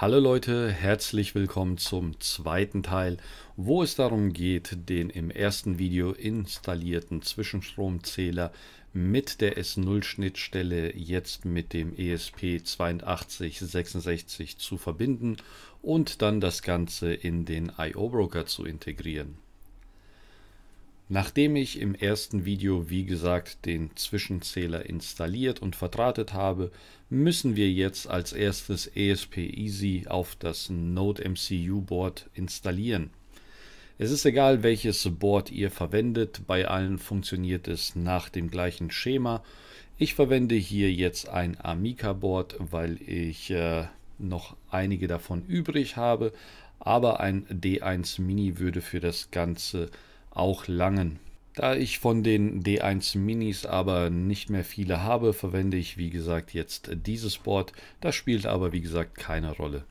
Hallo Leute, herzlich willkommen zum zweiten Teil, wo es darum geht, den im ersten Video installierten Zwischenstromzähler mit der S0-Schnittstelle jetzt mit dem ESP8266 zu verbinden und dann das Ganze in den IO-Broker zu integrieren. Nachdem ich im ersten Video, wie gesagt, den Zwischenzähler installiert und verdrahtet habe, müssen wir jetzt als erstes ESP-Easy auf das Node-MCU-Board installieren. Es ist egal, welches Board ihr verwendet, bei allen funktioniert es nach dem gleichen Schema. Ich verwende hier jetzt ein Amica-Board, weil ich noch einige davon übrig habe, aber ein D1 Mini würde für das Ganze auch langen. Da ich von den D1 Minis aber nicht mehr viele habe, verwende ich wie gesagt jetzt dieses Board. Das spielt aber wie gesagt keine Rolle.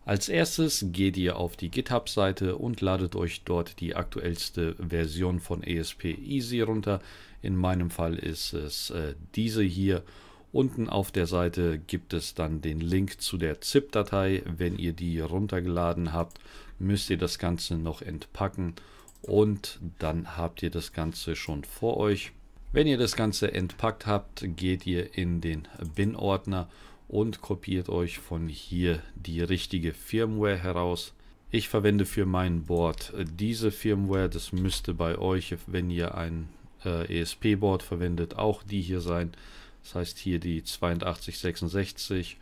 Als erstes geht ihr auf die GitHub-Seite und ladet euch dort die aktuellste Version von ESP-Easy runter. In meinem Fall ist es diese hier. Unten auf der Seite gibt es dann den Link zu der ZIP-Datei. Wenn ihr die runtergeladen habt, müsst ihr das Ganze noch entpacken. Und dann habt ihr das Ganze schon vor euch. Wenn ihr das Ganze entpackt habt, geht ihr in den Bin-Ordner und kopiert euch von hier die richtige Firmware heraus. Ich verwende für mein Board diese Firmware. Das müsste bei euch, wenn ihr ein ESP-Board verwendet, auch die hier sein. Das heißt hier die 8266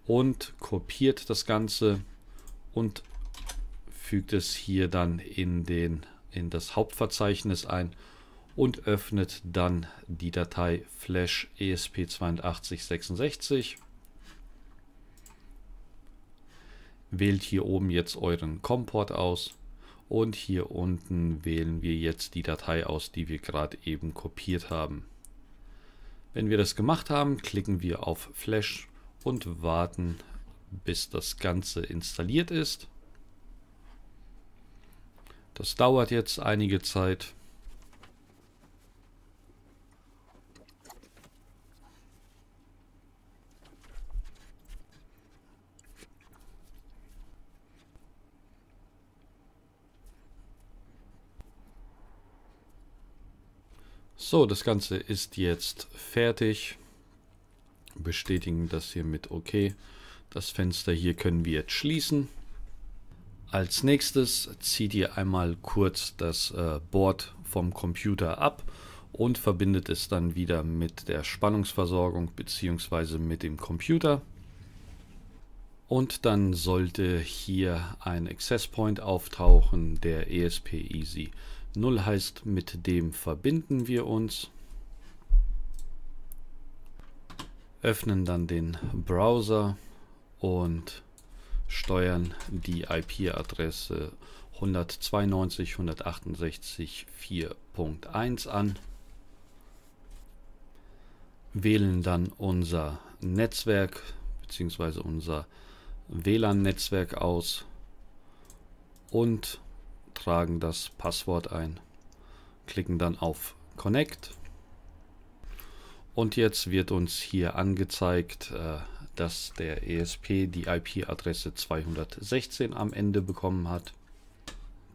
und kopiert das Ganze und fügt es hier dann in das Hauptverzeichnis ein und öffnet dann die Datei Flash ESP8266. Wählt hier oben jetzt euren COM-Port aus und hier unten wählen wir jetzt die Datei aus, die wir gerade eben kopiert haben. Wenn wir das gemacht haben, klicken wir auf Flash und warten, bis das Ganze installiert ist. Das dauert jetzt einige Zeit. So, das Ganze ist jetzt fertig. Bestätigen das hier mit OK. Das Fenster hier können wir jetzt schließen. Als nächstes zieht ihr einmal kurz das Board vom Computer ab und verbindet es dann wieder mit der Spannungsversorgung bzw. mit dem Computer. Und dann sollte hier ein Access Point auftauchen, der ESP-Easy 0 heißt, mit dem verbinden wir uns. Öffnen dann den Browser und steuern die IP-Adresse 192.168.4.1 an. Wählen dann unser Netzwerk bzw. unser WLAN-Netzwerk aus und tragen das Passwort ein. Klicken dann auf Connect. Und jetzt wird uns hier angezeigt, dass der ESP die IP-Adresse 216 am Ende bekommen hat.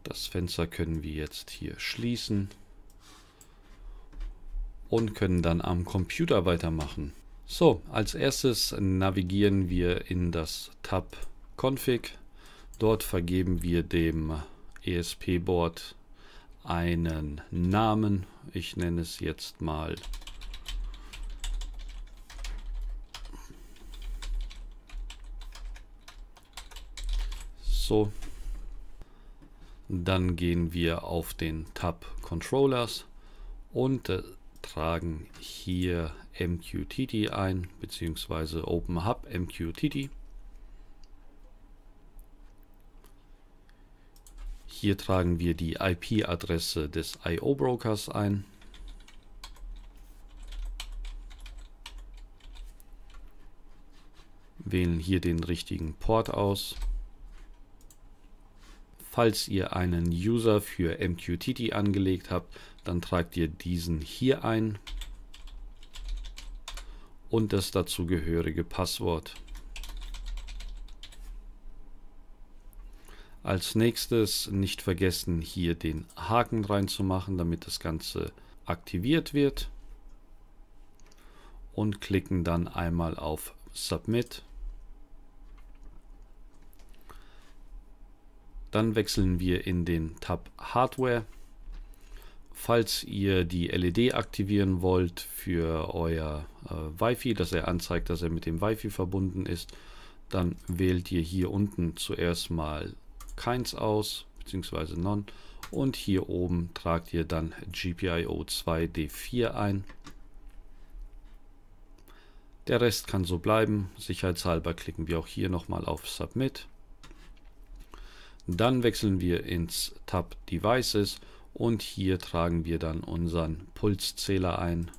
Das Fenster können wir jetzt hier schließen und können dann am Computer weitermachen. So, als erstes navigieren wir in das Tab Config. Dort vergeben wir dem ESP-Board einen Namen. Ich nenne es jetzt mal so. Dann gehen wir auf den Tab Controllers und tragen hier MQTT ein, beziehungsweise OpenHub MQTT. Hier tragen wir die IP-Adresse des IO-Brokers ein. Wählen hier den richtigen Port aus. Falls ihr einen User für MQTT angelegt habt, dann tragt ihr diesen hier ein und das dazugehörige Passwort. Als nächstes nicht vergessen, hier den Haken reinzumachen, damit das Ganze aktiviert wird. Und klicken dann einmal auf Submit. Dann wechseln wir in den Tab Hardware. Falls ihr die LED aktivieren wollt für euer Wi-Fi, dass er anzeigt, dass er mit dem Wi-Fi verbunden ist, dann wählt ihr hier unten zuerst mal keins aus, beziehungsweise None. Und hier oben tragt ihr dann GPIO 2D4 ein. Der Rest kann so bleiben. Sicherheitshalber klicken wir auch hier nochmal auf Submit. Dann wechseln wir ins Tab Devices und hier tragen wir dann unseren Pulszähler ein,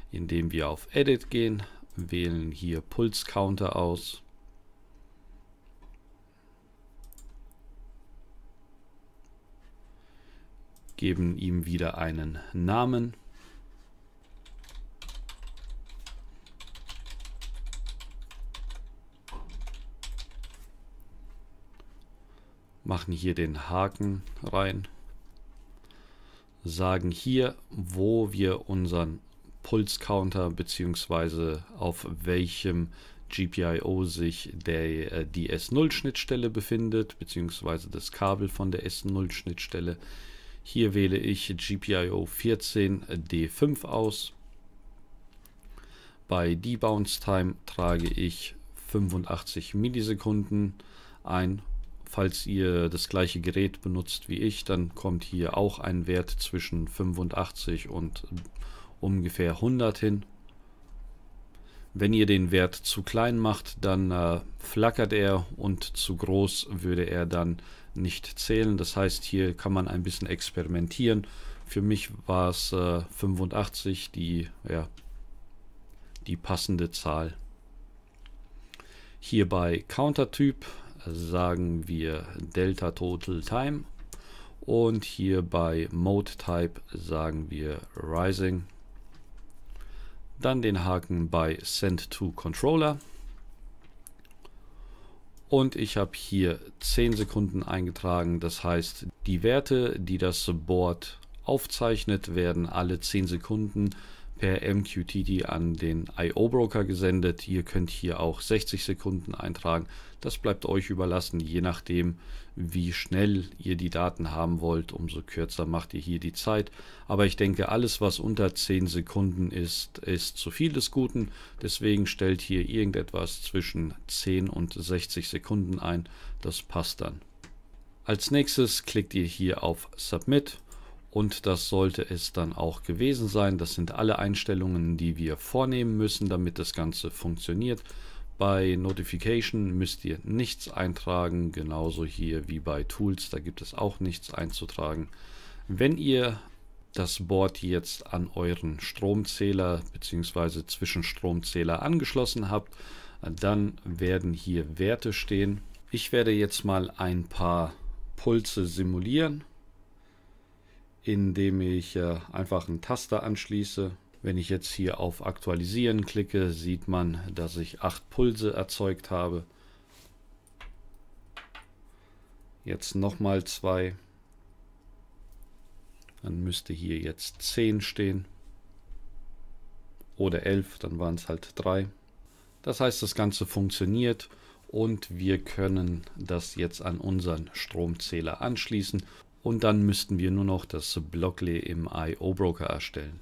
indem wir auf Edit gehen, wählen hier Pulscounter aus. Geben ihm wieder einen Namen. Machen hier den Haken rein. Sagen hier, wo wir unseren Pulscounter bzw. auf welchem GPIO sich die S0-Schnittstelle befindet, bzw. das Kabel von der S0-Schnittstelle. Hier wähle ich GPIO 14D5 aus. Bei Debounce Time trage ich 85 Millisekunden ein. Falls ihr das gleiche Gerät benutzt wie ich, dann kommt hier auch ein Wert zwischen 85 und ungefähr 100 hin. Wenn ihr den Wert zu klein macht, dann flackert er, und zu groß würde er dann nicht zählen. Das heißt, hier kann man ein bisschen experimentieren. Für mich war es 85 die passende Zahl. Hier bei Countertyp sagen wir Delta Total Time und hier bei Mode Type sagen wir Rising. Dann den Haken bei Send to Controller und ich habe hier 10 Sekunden eingetragen. Das heißt, die Werte, die das Board aufzeichnet, werden alle 10 Sekunden per MQTT an den I/O Broker gesendet. Ihr könnt hier auch 60 Sekunden eintragen. Das bleibt euch überlassen, je nachdem, wie schnell ihr die Daten haben wollt, umso kürzer macht ihr hier die Zeit. Aber ich denke, alles, was unter 10 Sekunden ist, ist zu viel des Guten. Deswegen stellt hier irgendetwas zwischen 10 und 60 Sekunden ein. Das passt dann. Als nächstes klickt ihr hier auf Submit. Und das sollte es dann auch gewesen sein. Das sind alle Einstellungen, die wir vornehmen müssen, damit das Ganze funktioniert. Bei Notification müsst ihr nichts eintragen, genauso hier wie bei Tools, da gibt es auch nichts einzutragen. Wenn ihr das Board jetzt an euren Stromzähler bzw. Zwischenstromzähler angeschlossen habt, dann werden hier Werte stehen. Ich werde jetzt mal ein paar Pulse simulieren, indem ich einfach einen Taster anschließe. Wenn ich jetzt hier auf Aktualisieren klicke, sieht man, dass ich 8 Pulse erzeugt habe. Jetzt nochmal 2. Dann müsste hier jetzt 10 stehen. Oder 11, dann waren es halt 3. Das heißt, das Ganze funktioniert und wir können das jetzt an unseren Stromzähler anschließen. Und dann müssten wir nur noch das Blockly im I/O Broker erstellen.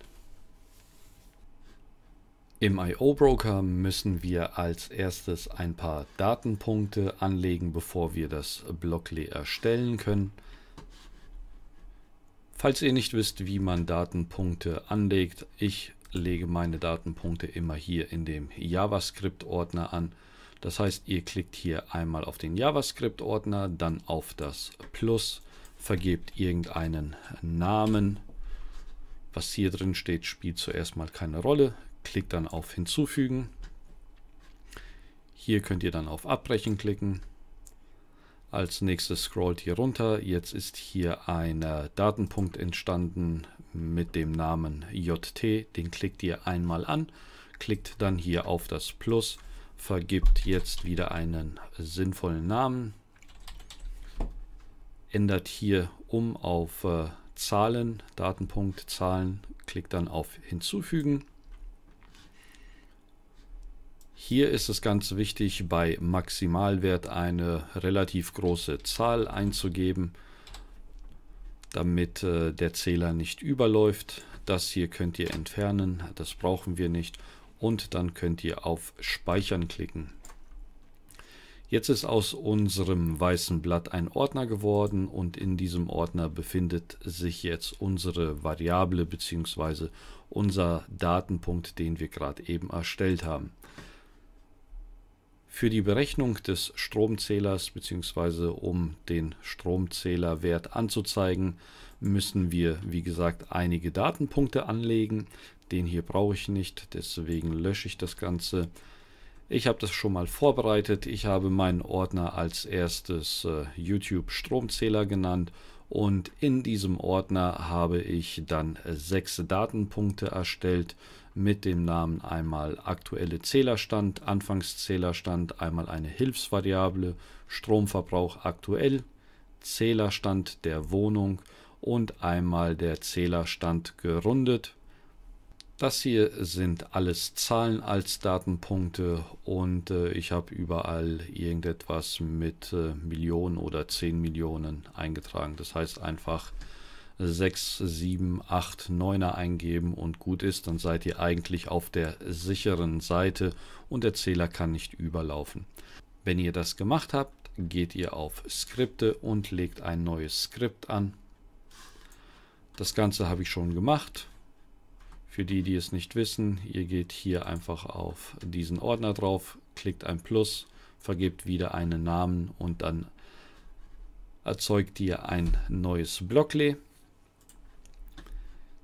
Im I/O Broker müssen wir als erstes ein paar Datenpunkte anlegen, bevor wir das Blockly erstellen können. Falls ihr nicht wisst, wie man Datenpunkte anlegt, ich lege meine Datenpunkte immer hier in dem JavaScript-Ordner an. Das heißt, ihr klickt hier einmal auf den JavaScript-Ordner, dann auf das Plus, vergebt irgendeinen Namen. Was hier drin steht, spielt zuerst mal keine Rolle. Klickt dann auf Hinzufügen. Hier könnt ihr dann auf Abbrechen klicken. Als nächstes scrollt ihr runter. Jetzt ist hier ein Datenpunkt entstanden mit dem Namen JT. Den klickt ihr einmal an. Klickt dann hier auf das Plus. Vergibt jetzt wieder einen sinnvollen Namen. ändert hier um auf Zahlen, Datenpunkt Zahlen, klickt dann auf Hinzufügen. Hier ist es ganz wichtig, bei Maximalwert eine relativ große Zahl einzugeben, damit der Zähler nicht überläuft. Das hier könnt ihr entfernen, das brauchen wir nicht. Und dann könnt ihr auf Speichern klicken. Jetzt ist aus unserem weißen Blatt ein Ordner geworden und in diesem Ordner befindet sich jetzt unsere Variable bzw. unser Datenpunkt, den wir gerade eben erstellt haben. Für die Berechnung des Stromzählers bzw. um den Stromzählerwert anzuzeigen, müssen wir, wie gesagt, einige Datenpunkte anlegen. Den hier brauche ich nicht, deswegen lösche ich das Ganze. Ich habe das schon mal vorbereitet. Ich habe meinen Ordner als erstes YouTube Stromzähler genannt und in diesem Ordner habe ich dann 6 Datenpunkte erstellt mit dem Namen einmal aktuelle Zählerstand, Anfangszählerstand, einmal eine Hilfsvariable, Stromverbrauch aktuell, Zählerstand der Wohnung und einmal der Zählerstand gerundet. Das hier sind alles Zahlen als Datenpunkte und ich habe überall irgendetwas mit Millionen oder 10 Millionen eingetragen. Das heißt einfach 6, 7, 8, 9er eingeben und gut ist, dann seid ihr eigentlich auf der sicheren Seite und der Zähler kann nicht überlaufen. Wenn ihr das gemacht habt, geht ihr auf Skripte und legt ein neues Skript an. Das Ganze habe ich schon gemacht. Für die, die es nicht wissen, ihr geht hier einfach auf diesen Ordner drauf, klickt ein Plus, vergebt wieder einen Namen und dann erzeugt ihr ein neues Blocklet.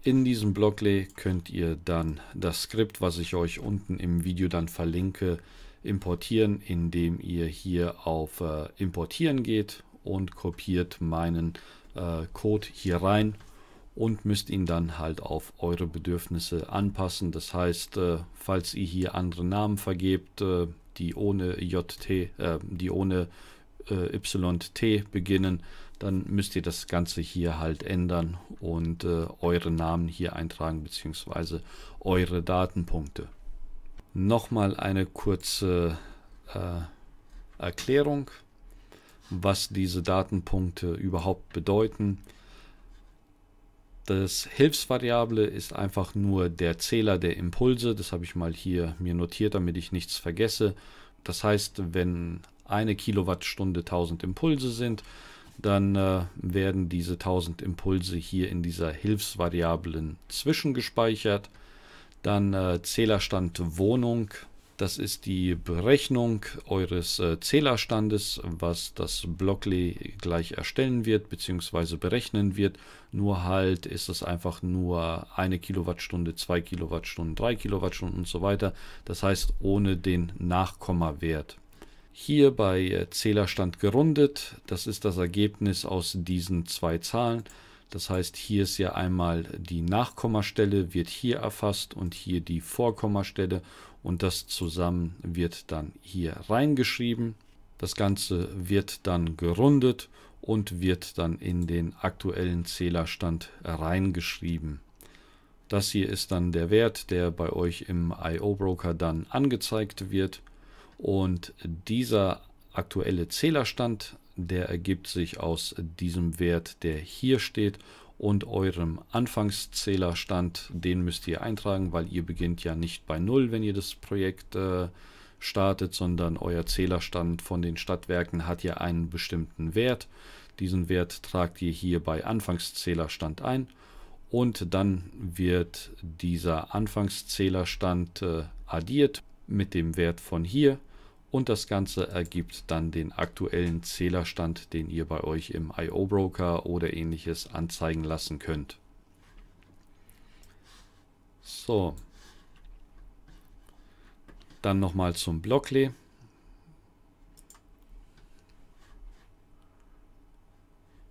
In diesem Blocklet könnt ihr dann das Skript, was ich euch unten im Video dann verlinke, importieren, indem ihr hier auf Importieren geht und kopiert meinen Code hier rein. Und müsst ihn dann halt auf eure Bedürfnisse anpassen. Das heißt, falls ihr hier andere Namen vergebt, die ohne die ohne YT beginnen, dann müsst ihr das Ganze hier halt ändern und eure Namen hier eintragen bzw. eure Datenpunkte. Nochmal eine kurze Erklärung, was diese Datenpunkte überhaupt bedeuten. Das Hilfsvariable ist einfach nur der Zähler der Impulse. Das habe ich mal hier mir notiert, damit ich nichts vergesse. Das heißt, wenn eine Kilowattstunde 1000 Impulse sind, dann werden diese 1000 Impulse hier in dieser Hilfsvariablen zwischengespeichert. Dann Zählerstand Wohnung. Das ist die Berechnung eures Zählerstandes, was das Blocklet gleich erstellen wird bzw. berechnen wird. Nur halt ist es einfach nur 1 Kilowattstunde, 2 Kilowattstunden, 3 Kilowattstunden und so weiter. Das heißt ohne den Nachkommawert. Hier bei Zählerstand gerundet, das ist das Ergebnis aus diesen 2 Zahlen. Das heißt, hier ist ja einmal die Nachkommastelle, wird hier erfasst und hier die Vorkommastelle und das zusammen wird dann hier reingeschrieben. Das Ganze wird dann gerundet und wird dann in den aktuellen Zählerstand reingeschrieben. Das hier ist dann der Wert, der bei euch im I/O Broker dann angezeigt wird und dieser aktuelle Zählerstand, der ergibt sich aus diesem Wert, der hier steht und eurem Anfangszählerstand, den müsst ihr eintragen, weil ihr beginnt ja nicht bei 0, wenn ihr das Projekt startet, sondern euer Zählerstand von den Stadtwerken hat ja einen bestimmten Wert. Diesen Wert tragt ihr hier bei Anfangszählerstand ein und dann wird dieser Anfangszählerstand addiert mit dem Wert von hier. Und das Ganze ergibt dann den aktuellen Zählerstand, den ihr bei euch im I/O Broker oder ähnliches anzeigen lassen könnt. So. Dann nochmal zum Blocklet.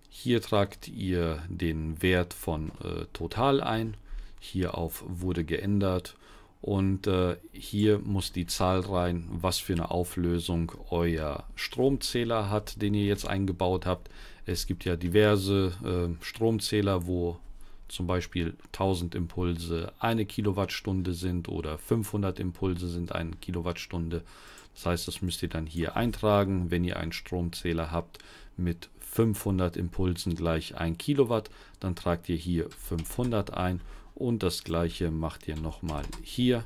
Hier tragt ihr den Wert von Total ein. Hier auf wurde geändert. Und hier muss die Zahl rein, was für eine Auflösung euer Stromzähler hat, den ihr jetzt eingebaut habt. Es gibt ja diverse Stromzähler, wo zum Beispiel 1000 Impulse 1 Kilowattstunde sind oder 500 Impulse sind 1 Kilowattstunde. Das heißt, das müsst ihr dann hier eintragen. Wenn ihr einen Stromzähler habt mit 500 Impulsen gleich 1 Kilowatt, dann tragt ihr hier 500 ein. Und das gleiche macht ihr nochmal hier.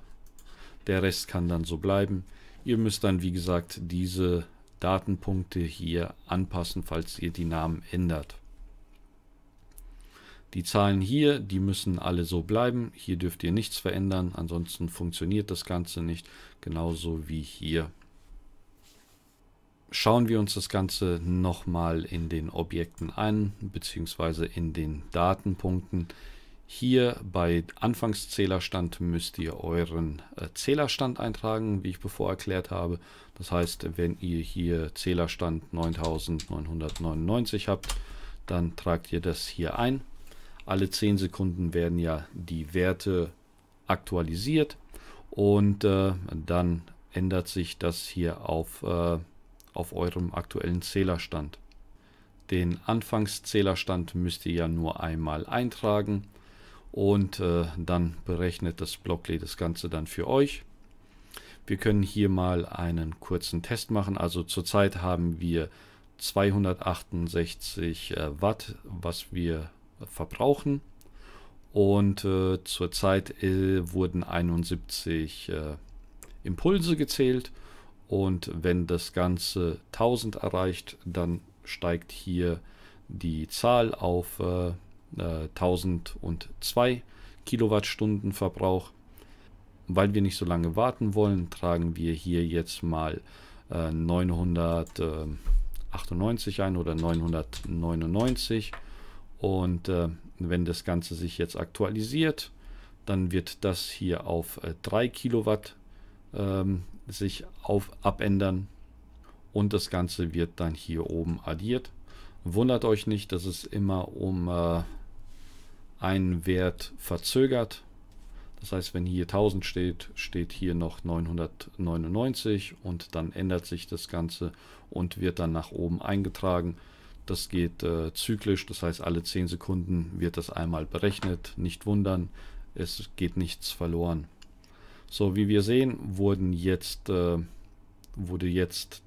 Der Rest kann dann so bleiben. Ihr müsst dann, wie gesagt, diese Datenpunkte hier anpassen, falls ihr die Namen ändert. Die Zahlen hier, die müssen alle so bleiben. Hier dürft ihr nichts verändern, ansonsten funktioniert das Ganze nicht. Genauso wie hier. Schauen wir uns das Ganze nochmal in den Objekten an, beziehungsweise in den Datenpunkten. Hier bei Anfangszählerstand müsst ihr euren Zählerstand eintragen, wie ich bevor erklärt habe. Das heißt, wenn ihr hier Zählerstand 9999 habt, dann tragt ihr das hier ein. Alle 10 Sekunden werden ja die Werte aktualisiert und dann ändert sich das hier auf eurem aktuellen Zählerstand. Den Anfangszählerstand müsst ihr ja nur einmal eintragen. Und dann berechnet das Blockly das Ganze dann für euch. Wir können hier mal einen kurzen Test machen. Also zurzeit haben wir 268 Watt, was wir verbrauchen. Und zurzeit wurden 71 Impulse gezählt. Und wenn das Ganze 1000 erreicht, dann steigt hier die Zahl auf 1002 Kilowattstunden Verbrauch. Weil wir nicht so lange warten wollen, tragen wir hier jetzt mal 998 ein oder 999. Und wenn das Ganze sich jetzt aktualisiert, dann wird das hier auf 3 Kilowatt sich abändern. Und das Ganze wird dann hier oben addiert. Wundert euch nicht, dass es immer um einen Wert verzögert. Das heißt, wenn hier 1000 steht, steht hier noch 999 und dann ändert sich das Ganze und wird dann nach oben eingetragen. Das geht zyklisch, das heißt, alle 10 Sekunden wird das einmal berechnet. Nicht wundern, es geht nichts verloren. So, wie wir sehen, wurde jetzt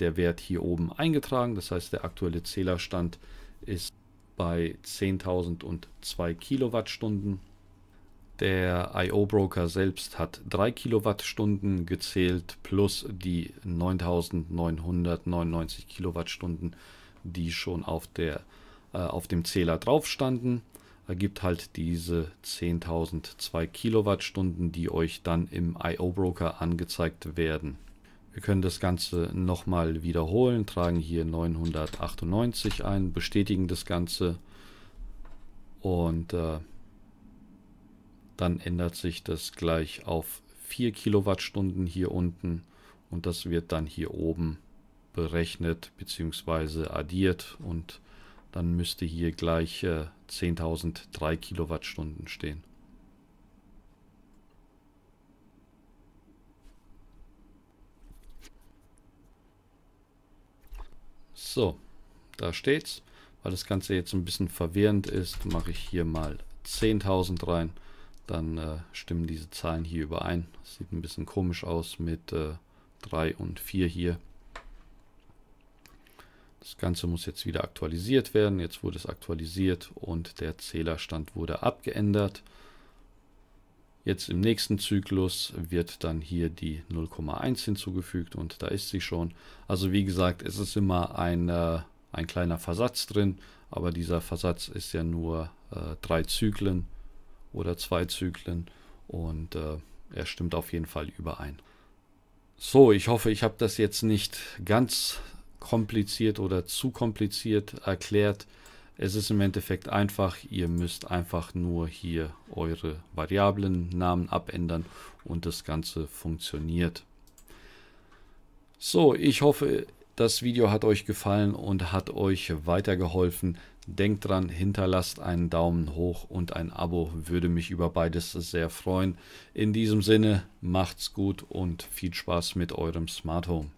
der Wert hier oben eingetragen. Das heißt, der aktuelle Zählerstand ist bei 10.002 Kilowattstunden. Der I/O Broker selbst hat 3 Kilowattstunden gezählt plus die 9.999 Kilowattstunden, die schon auf dem Zähler drauf standen. Ergibt halt diese 10.002 Kilowattstunden, die euch dann im I/O Broker angezeigt werden. Wir können das Ganze nochmal wiederholen, tragen hier 998 ein, bestätigen das Ganze und dann ändert sich das gleich auf 4 Kilowattstunden hier unten und das wird dann hier oben berechnet bzw. addiert und dann müsste hier gleich 10.003 Kilowattstunden stehen. So, da steht's. Weil das Ganze jetzt ein bisschen verwirrend ist, mache ich hier mal 10.000 rein. Dann stimmen diese Zahlen hier überein. Das sieht ein bisschen komisch aus mit 3 und 4 hier. Das Ganze muss jetzt wieder aktualisiert werden. Jetzt wurde es aktualisiert und der Zählerstand wurde abgeändert. Jetzt im nächsten Zyklus wird dann hier die 0,1 hinzugefügt und da ist sie schon. Also wie gesagt, es ist immer ein kleiner Versatz drin, aber dieser Versatz ist ja nur 3 Zyklen oder 2 Zyklen und er stimmt auf jeden Fall überein. So, ich hoffe, ich habe das jetzt nicht ganz kompliziert oder zu kompliziert erklärt. Es ist im Endeffekt einfach, ihr müsst einfach nur hier eure Variablennamen abändern und das Ganze funktioniert. So, ich hoffe, das Video hat euch gefallen und hat euch weitergeholfen. Denkt dran, hinterlasst einen Daumen hoch und ein Abo, würde mich über beides sehr freuen. In diesem Sinne, macht's gut und viel Spaß mit eurem Smart Home.